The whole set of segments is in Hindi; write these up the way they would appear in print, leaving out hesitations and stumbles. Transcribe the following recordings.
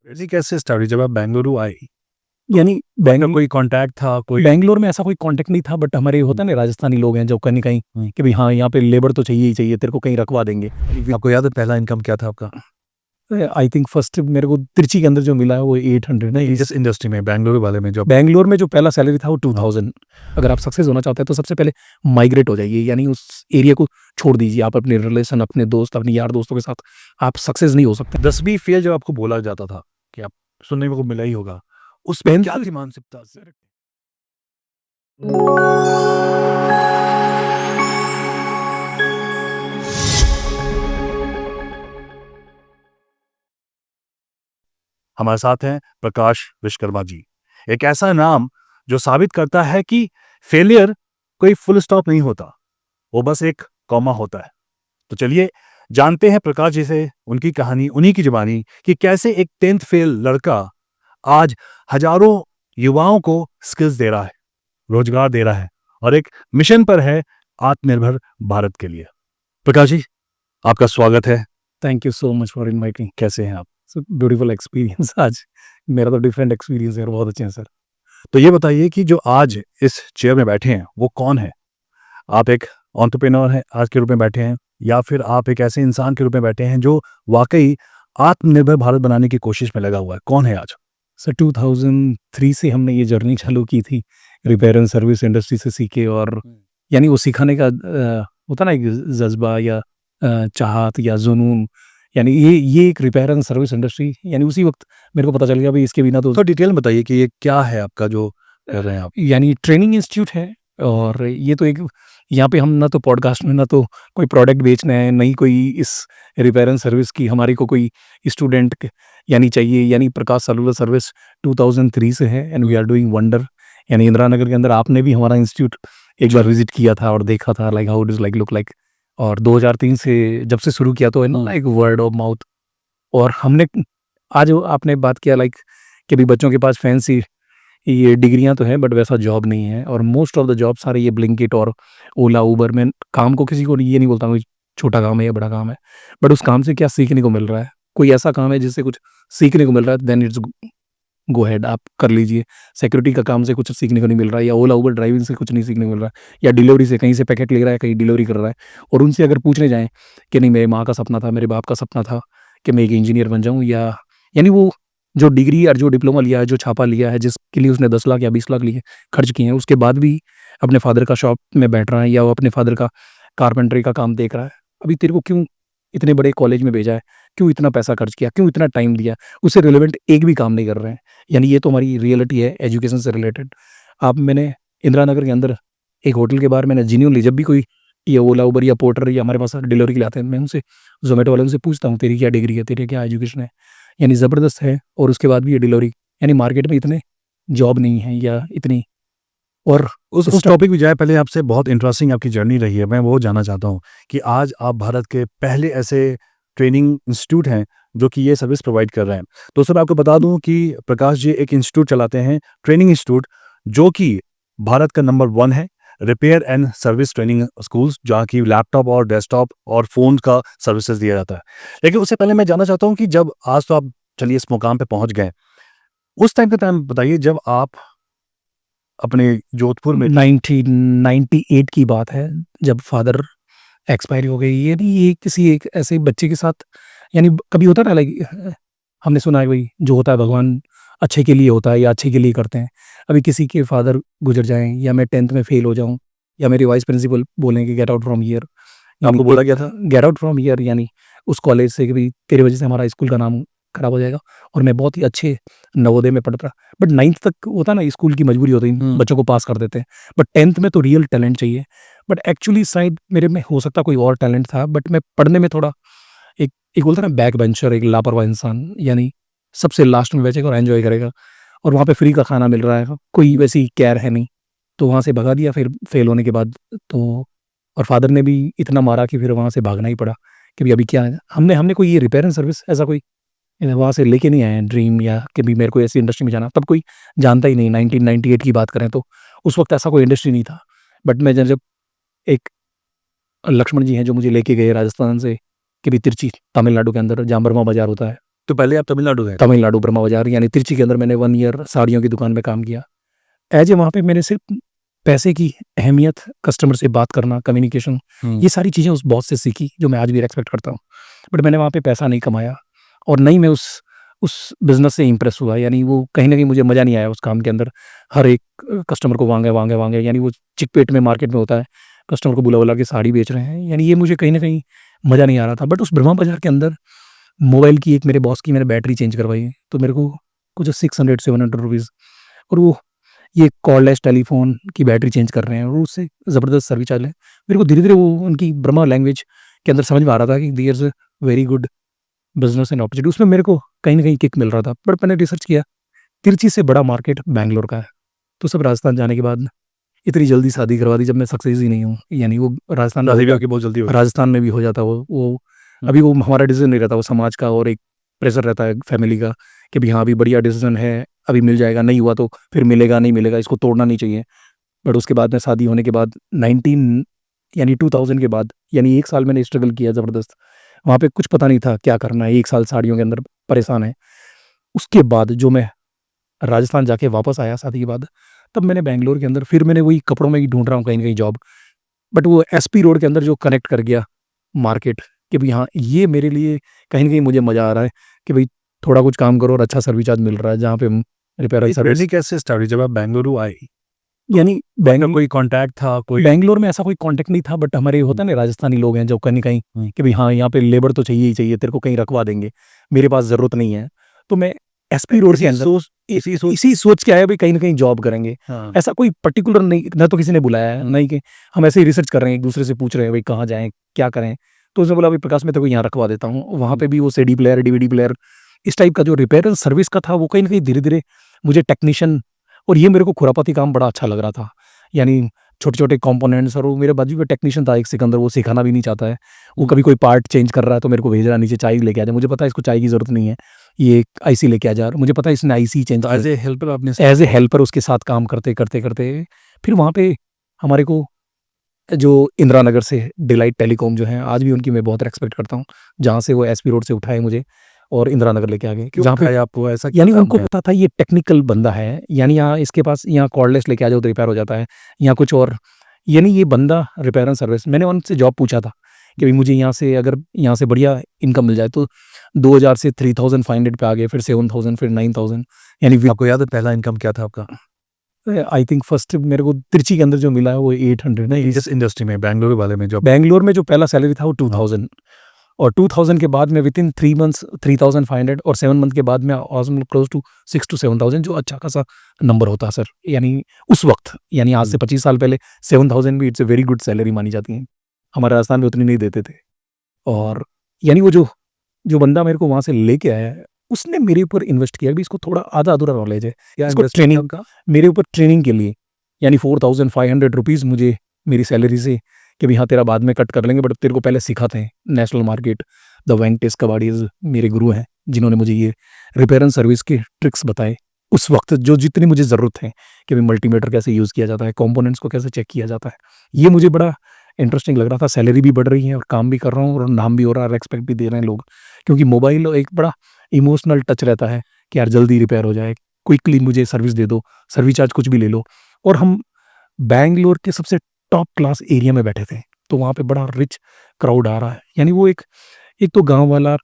जी, कैसे स्टार्ट हुई जब आप बेंगलुरु आई? यानी आपका कोई कॉन्टैक्ट था कोई? बैंगलोर में ऐसा कोई कॉन्टैक्ट नहीं था, बट हमारे होता है ना राजस्थानी लोग हैं जो कहीं न कहीं कि भई हाँ, यहाँ पे लेबर तो चाहिए ही चाहिए, तेरे को कहीं रखवा देंगे। आपको याद है पहला इनकम क्या था आपका? आई थिंक फर्स्ट मेरे को तिरुचि के अंदर जो मिला है वो 800 है। इस इंडस्ट्री में बेंगलुरु वाले में जब बैंगलोर में जो पहला सैलरी था वो 2000। अगर आप सक्सेस होना चाहते हैं तो सबसे पहले माइग्रेट हो जाइए, यानी उस एरिया को छोड़ दीजिए। आप अपने रिलेशन, अपने दोस्त, अपने यार दोस्तों के साथ आप सक्सेस नहीं हो सकते। 10वीं फेल जब आपको बोला जाता था कि आप सुनने को मिला ही होगा, उसमें टेंथ क्या थी मानसिकता? हमारे साथ हैं प्रकाश विश्वकर्मा जी। एक ऐसा नाम जो साबित करता है कि फेलियर कोई फुल स्टॉप नहीं होता, वो बस एक कॉमा होता है। तो चलिए जानते हैं प्रकाश जी से उनकी कहानी, उन्हीं की जुबानी कि कैसे एक 10th फेल लड़का आज हजारों युवाओं को स्किल्स दे रहा है, रोजगार दे रहा है और एक मिशन पर है आत्मनिर्भर भारत के लिए। प्रकाश जी, आपका स्वागत है। Thank you so much for inviting. कैसे हैं आप? ब्यूटीफुल एक्सपीरियंस आज मेरा तो डिफरेंट एक्सपीरियंस है और बहुत अच्छे हैं सर। तो ये बताइए कि जो आज इस चेयर में बैठे हैं वो कौन है? आप एक एंटरप्रेन्योर हैं आज के रूप में बैठे हैं, या फिर आप एक ऐसे इंसान के रूप में बैठे हैं जो वाकई आत्मनिर्भर भारत बनाने की कोशिश में लगा हुआ है? कौन है आज? सर 2003 से हमने ये जर्नी चालू की थी रिपेयर एंड सर्विस इंडस्ट्री से सीखे, और यानी वो सिखाने का होता ना एक जज्बा या चाहत या जुनून, यानी ये एक रिपेयर एंड सर्विस इंडस्ट्री, यानी उसी वक्त मेरे को पता चल गया भाई इसके बिना तो तो डिटेल में बताइए कि ये क्या है आपका जो कर रहे हैं आप? यानी ट्रेनिंग इंस्टीट्यूट है। और ये तो एक यहाँ पे हम ना तो पॉडकास्ट में ना तो कोई प्रोडक्ट बेच रहे हैं, नहीं कोई इस रिपेयर एंड सर्विस की हमारी को कोई स्टूडेंट यानी चाहिए। यानी प्रकाश सेलुलर सर्विस 2003 से है and we are doing wonder. यानी इंदिरा नगर के अंदर आपने भी हमारा इंस्टीट्यूट एक बार विजिट किया था और देखा था like how it is like look like. और 2003 से जब से शुरू किया तो है ना लाइक वर्ड ऑफ माउथ। और हमने आज आपने बात किया लाइक कि भी बच्चों के पास फैंसी ये डिग्रियां तो हैं बट वैसा जॉब नहीं है, और मोस्ट ऑफ द जॉब सारे ये ब्लिंकिट और ओला उबर में काम को किसी को ये नहीं बोलता कोई छोटा काम है या बड़ा काम है, बट उस काम से क्या सीखने को मिल रहा है। कोई ऐसा काम है जिससे कुछ सीखने को मिल रहा है देन इट्स गो हेड, आप कर लीजिए। सिक्योरिटी का काम से कुछ सीखने को नहीं मिल रहा है, या ओला उबर ड्राइविंग से कुछ नहीं सीखने को मिल रहा है, या डिलीवरी से कहीं से पैकेट ले रहा है कहीं डिलीवरी कर रहा है, और उनसे अगर पूछने जाएं कि नहीं मेरी माँ का सपना था, मेरे बाप का सपना था कि मैं एक इंजीनियर बन जाऊँ, या यानी वो जो डिग्री और जो डिप्लोमा लिया है, जो छापा लिया है, जिसके लिए उसने 10 लाख या 20 लाख लिए खर्च किए हैं, उसके बाद भी अपने फादर का शॉप में बैठ रहा है, या वो अपने फादर का कारपेंटरी का काम देख रहा है। अभी तेरे को क्यों इतने बड़े कॉलेज में भेजा है, क्यों इतना पैसा खर्च किया, क्यों इतना टाइम दिया, उससे रिलेवेंट एक भी काम नहीं कर रहे हैं। यानी ये तो हमारी रियलिटी है एजुकेशन से रिलेटेड। आप मैंने इंदिरा नगर के अंदर एक होटल के बाहर मैंने जेन्युइनली जब भी कोई ये ओला उबर या पोर्टर या हमारे पास डिलीवरी के लिए आते हैं, मैं उनसे जोमेटो वाले उनसे पूछता हूँ तेरी क्या डिग्री है, तेरी क्या एजुकेशन है। यानी ज़बरदस्त है, और उसके बाद भी ये डिलीवरी, यानी मार्केट में इतने जॉब नहीं है या इतनी। और उस टॉपिक पे जाए पहले आपसे, बहुत इंटरेस्टिंग आपकी जर्नी रही है, मैं वो जानना चाहता हूँ कि आज आप भारत के पहले ऐसे ट्रेनिंग इंस्टीट्यूट हैं जो कि ये सर्विस प्रोवाइड कर रहे हैं। तो सर आपको बता दूं कि प्रकाश जी एक इंस्टीट्यूट चलाते हैं, ट्रेनिंग इंस्टीट्यूट, जो कि भारत का नंबर 1 है, repair and service training schools, जहाँ की लैपटॉप और डेस्कटॉप और फ़ोन का सर्विसेज दिया जाता है। लेकिन उससे पहले मैं जानना चाहता हूँ कि जब आज तो आप चलिए इस मुकाम पे पहुँच गए, उस टाइम का टाइम बताइए जब आप अपने जोधपुर में 1998 की बात है जब फादर एक्सपायरी हो गई। ये नहीं, ये किसी एक ऐसे बच्चे के साथ, यानी कभी होता ना लाइक हमने सुना है भाई जो होता है भगवान अच्छे के लिए होता है या अच्छे के लिए करते हैं। अभी किसी के फादर गुजर जाएं, या मैं 10th में फेल हो जाऊं, या मेरे वाइस प्रिंसिपल बोलें कि गेट आउट फ्रॉम ईयर, आपको बोला गया था? गेट आउट फ्रॉम ईयर, यानी उस कॉलेज से कि भाई तेरी वजह से हमारा स्कूल का नाम खराब हो जाएगा। और मैं बहुत ही अच्छे नवोदय में पढ़ता, बट 9th तक होता ना स्कूल की मजबूरी होती है, बच्चों को पास कर देते हैं, बट 10th में तो रियल टैलेंट चाहिए। बट एक्चुअली शायद मेरे में हो सकता कोई और टैलेंट था, बट मैं पढ़ने में थोड़ा एक एक बोलता है ना बैक बेंचर, एक लापरवाह इंसान, यानी सबसे लास्ट में बैठेगा और एन्जॉय करेगा, और वहाँ पे फ्री का खाना मिल रहा है, कोई वैसी केयर है नहीं, तो वहाँ से भगा दिया फिर फेल होने के बाद। तो और फादर ने भी इतना मारा कि फिर वहाँ से भागना ही पड़ा कि भाई अभी क्या है। हमने हमने कोई ये रिपेयर एंड सर्विस ऐसा कोई वहाँ से लेके नहीं आए हैं ड्रीम, या कि भी मेरे को ऐसी इंडस्ट्री में जाना, तब कोई जानता ही नहीं। 1998 की बात करें तो उस वक्त ऐसा कोई इंडस्ट्री नहीं था। बट मैं जब एक लक्ष्मण जी हैं जो मुझे लेके गए राजस्थान से कि भी तिरची तमिलनाडु के अंदर जहाँ बर्मा बाजार होता है, तो पहले आप तमिलनाडु गए थे? तमिलनाडु ब्रह्मा बाज़ार यानी तिरुचि के अंदर मैंने 1 ईयर साड़ियों की दुकान में काम किया। ऐज़ ए वहाँ पे मैंने सिर्फ़ पैसे की अहमियत, कस्टमर से बात करना, कम्युनिकेशन, हुँ। ये सारी चीज़ें उस बॉस से सीखी जो मैं आज भी रिस्पेक्ट करता हूँ। बट मैंने वहाँ पे पैसा नहीं कमाया और ना ही मैं उस बिज़नेस से इम्प्रेस हुआ, यानी वो कहीं न कहीं मुझे मज़ा नहीं आया उस काम के अंदर। हर एक कस्टमर को वांगे, यानी वो चिकपेट में मार्केट में होता है, कस्टमर को बुला-बुला के साड़ी बेच रहे हैं, यानी ये मुझे कहीं न कहीं मज़ा नहीं आ रहा था। बट उस ब्रह्मा बाज़ार के अंदर मोबाइल की एक मेरे बॉस की मैंने बैटरी चेंज करवाई, तो मेरे को कुछ 600-700 रुपीज़, और वो ये कॉर्डलेस टेलीफ़ोन की बैटरी चेंज कर रहे हैं और उससे ज़बरदस्त सर्विस चार्ज है। मेरे को धीरे-धीरे वो उनकी ब्रह्मा लैंग्वेज के अंदर समझ में आ रहा था कि there is a very good business and opportunity, उसमें मेरे को कहीं न कहीं किक मिल रहा था। बट मैंने रिसर्च किया, तिरुचि से बड़ा मार्केट बैंगलोर का है। तो सब राजस्थान जाने के बाद इतनी जल्दी शादी करवा दी जब मैं सक्सेस ही नहीं हूँ। यानी वो राजस्थान में शादी भी होता, आपकी बहुत जल्दी हो गई। राजस्थान में भी हो जाता वो हुँ। अभी वो हमारा डिसीज़न नहीं रहता, वो समाज का और एक प्रेशर रहता है फैमिली का कि भई हाँ, अभी बढ़िया डिसीज़न है, अभी मिल जाएगा, नहीं हुआ तो फिर मिलेगा, नहीं मिलेगा, इसको तोड़ना नहीं चाहिए। बट उसके बाद में शादी होने के बाद 19 यानी 2000 के बाद, यानी 1 साल मैंने स्ट्रगल किया ज़बरदस्त। वहाँ पे कुछ पता नहीं था क्या करना है, 1 साल साड़ियों के अंदर परेशान है। उसके बाद जो मैं राजस्थान जाके वापस आया शादी के बाद, तब मैंने बैंगलोर के अंदर फिर मैंने वही कपड़ों में ही ढूँढ रहा हूँ कहीं न कहीं जॉब। बट वो एसपी रोड के अंदर जो कनेक्ट कर गया मार्केट कि भई हाँ, ये मेरे लिए कहीं न कहीं मुझे मज़ा आ रहा है कि भई थोड़ा कुछ काम करो और अच्छा सर्विस चार्ज मिल रहा है, जहाँ पे हम रिपेयर ये सर्विस, जर्नी कैसे स्टार्ट हुई जब आप बेंगलुरु आए? यानी आपका कोई कॉन्टैक्ट था कोई? बैंगलोर में ऐसा कोई कॉन्टैक्ट नहीं था, बट हमारे होता है ना राजस्थानी लोग हैं जो कहीं न कहीं हुँ। कि भई हाँ, यहाँ पे लेबर तो चाहिए ही चाहिए, तेरे को कहीं रखवा देंगे, मेरे पास ज़रूरत नहीं है। तो मैं एसपी रोड के अंदर इसी सोच के आया भई कहीं न कहीं जॉब करेंगे। हाँ। ऐसा कोई पर्टिकुलर नहीं, ना तो किसी ने बुलाया है, ना ही कि हम ऐसे ही रिसर्च कर रहे हैं, एक-दूसरे से पूछ रहे हैं भई कहाँ जाएँ, क्या करें? तो उसने बोला भई प्रकाश मैं तेरे को यहाँ रखवा देता हूँ। वहाँ पे भी वो सीडी प्लेयर, डीवीडी प्लेयर, इस टाइप का जो रिपेयर एंड सर्विस का था, वो कहीं न कहीं धीरे-धीरे मुझे टेक्नीशियन, और ये मेरे को खुरापाती काम बड़ा अच्छा लग रहा था। यानी छोटे-छोटे कंपोनेंट्स, और वो मेरे बाजू में टेक्नीशियन था एक सिकंदर, वो सिखाना भी नहीं चाहता है। वो कभी कोई पार्ट चेंज कर रहा है तो मेरे को भेज रहा है नीचे, चाय लेके आ जा। मुझे पता है इसको चाय की ज़रूरत नहीं है, ये एक आईसी लेके आ जा, और मुझे पता है इसने आईसी चेंज तो एज़ ए हेल्पर आपने एज़ ए हेल्पर उसके साथ काम करते फिर वहाँ पे हमारे को जो इंदिरा नगर से डिलाइट टेलीकॉम जो है, आज भी उनकी मैं बहुत रिस्पेक्ट करता हूँ। जहाँ से वो एसपी रोड से उठाए मुझे और इंदिरा नगर लेके आ गए। क्यों जहाँ पे उठाया आपको ऐसा क्या यानी काम उनको है? पता था ये टेक्निकल बंदा है, यानी यहाँ इसके पास यहाँ कॉर्डलेस लेके आ जाओ तो रिपेयर हो जाता है, यहाँ कुछ और, यानी ये बंदा रिपेयर एंड सर्विस। मैंने उनसे जॉब पूछा था कि भई मुझे यहाँ से अगर यहाँ से बढ़िया इनकम मिल जाए, तो 2000 से 3500 पे आ गए, फिर 7000, फिर 9000, यानी आपको याद है पहला इनकम क्या था आपका? आई थिंक फर्स्ट मेरे को तिरुचि के अंदर जो मिला है वो 800 नहीं, इस इंडस्ट्री में बेंगलुरु वाले में जो बैंगलोर में जो पहला सैलरी था वो हाँ। 2000, और 2000 के बाद में विथिन 3 मंथ्स 3500, और 7 मंथ के बाद में ऑलमोस्ट क्लोज टू 6 टू 7000, जो अच्छा खासा नंबर होता है सर। यानी उस वक़्त, यानी आज से 25 साल पहले 7000 भी it's a very good salary मानी जाती है। हमारे राजस्थान में उतनी नहीं देते थे। और यानी वो जो जो बंदा मेरे को वहाँ से लेके आया है, उसने मेरे ऊपर इन्वेस्ट किया कि इसको थोड़ा आधा-अधूरा नॉलेज है। क्या इसको इंडस्ट्री ट्रेनिंग, उनका? मेरे ऊपर ट्रेनिंग के लिए, यानी 4500 रुपीज़ मुझे मेरी सैलरी से कि भई हाँ, तेरा बाद में कट कर लेंगे, बट तेरे को पहले सिखाते हैं। नेशनल मार्केट, द वेंकटेश कबाड़ीज़ मेरे गुरु हैं, जिन्होंने मुझे ये रिपेयर एंड सर्विस के ट्रिक्स बताए। उस वक़्त जो जितनी मुझे ज़रूरत है कि भई मल्टीमीटर कैसे यूज़ किया जाता है, कंपोनेंट्स को कैसे चेक किया जाता है। ये मुझे बड़ा इंटरेस्टिंग लग रहा था। सैलरी भी बढ़ रही है और काम भी कर रहा हूँ और नाम भी हो रहा है, रिस्पेक्ट भी दे रहे हैं लोग। क्योंकि मोबाइल एक बड़ा इमोशनल टच रहता है कि यार जल्दी रिपेयर हो जाए, क्विकली मुझे सर्विस दे दो, सर्विस चार्ज कुछ भी ले लो। और हम बैंगलोर के सबसे टॉप क्लास एरिया में बैठे थे, तो वहाँ पे बड़ा रिच क्राउड आ रहा है। यानी वो एक एक तो गाँव वाला,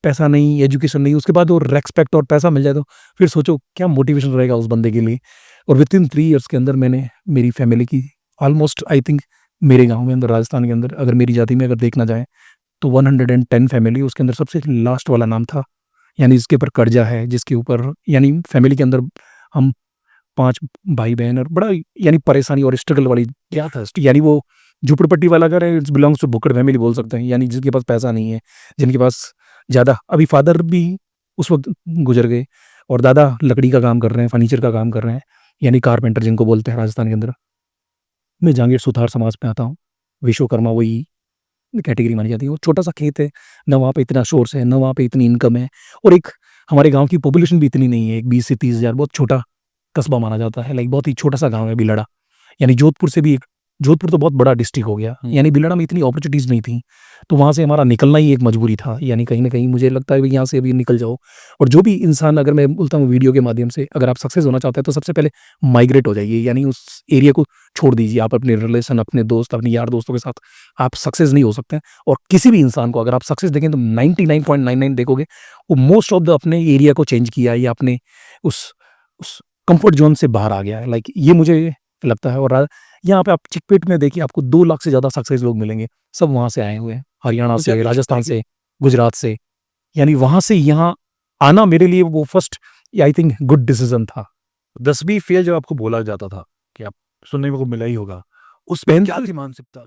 पैसा नहीं, एजुकेशन नहीं, उसके बाद वो रिस्पेक्ट और पैसा मिल जाए तो फिर सोचो क्या मोटिवेशन रहेगा उस बंदे के लिए। और विथिन 3 इयर्स के अंदर मैंने मेरी फैमिली की ऑलमोस्ट आई थिंक मेरे गाँव में अंदर, राजस्थान के अंदर, अगर मेरी जाति में अगर देखना जाए तो 110 फैमिली, उसके अंदर सबसे लास्ट वाला नाम था, यानी जिसके ऊपर कर्जा है, जिसके ऊपर, यानी फैमिली के अंदर हम 5 भाई-बहन, और बड़ा यानी परेशानी और स्ट्रगल वाली, क्या था? यानी वो झोपड़पट्टी वाला घर है, it's belongs to Bhukkar family बोल सकते हैं। यानी जिनके पास पैसा नहीं है, जिनके पास ज़्यादा, अभी फादर भी उस वक़्त गुज़र गए और दादा लकड़ी का काम कर रहे हैं, फर्नीचर का काम कर रहे हैं, यानी कारपेंटर जिनको बोलते हैं राजस्थान के अंदर। मैं जांगीर सुथार समाज में आता हूँ, विश्वकर्मा वही कैटेगरी मानी जाती है। वो छोटा-सा खेत है, ना वहाँ पे इतना सोर्स है, ना वहाँ पे इतनी इनकम है, और एक हमारे गाँव की पॉपुलेशन भी इतनी नहीं है, एक 20 से 30 हज़ार, बहुत छोटा कस्बा माना जाता है, लाइक बहुत ही छोटा-सा गाँव है बिलड़ा। यानी जोधपुर से भी एक जोधपुर तो बहुत बड़ा डिस्ट्रिक्ट हो गया, यानी बिलड़ा में इतनी अपॉर्चुनिटीज़ नहीं थी, तो वहाँ से हमारा निकलना ही एक मजबूरी था। यानी कहीं न कहीं मुझे लगता है कि यहाँ से अभी निकल जाओ। और जो भी इंसान, अगर मैं बोलता हूँ वीडियो के माध्यम से, अगर आप सक्सेस होना चाहते हैं तो सबसे पहले माइग्रेट हो जाइए, यानी उस एरिया को छोड़ दीजिए। आप अपने रिलेशन, अपने दोस्त, अपने यार दोस्तों के साथ आप सक्सेस नहीं हो सकते हैं। और किसी भी इंसान को अगर आप सक्सेस देखें तो 99.99 देखोगे, वो मोस्ट ऑफ द अपने एरिया को चेंज किया है या अपने उस कंफर्ट ज़ोन से बाहर आ गया है। लाइक ये मुझे लगता है। और यहाँ पे आप चिकपेट में देखिए, आपको 2 लाख से ज़्यादा सक्सेस लोग मिलेंगे, सब वहाँ से आए हुए हैं, हरियाणा तो क्या से, लगता राजस्थान है कि से, गुजरात से। यानी वहाँ से यहाँ आना मेरे लिए वो first, I think, good decision था। 10वीं फेल जब आपको बोला जाता था कि आप सुनने को मिला ही होगा, उसमें क्या पेंसिल थी मानसिकता?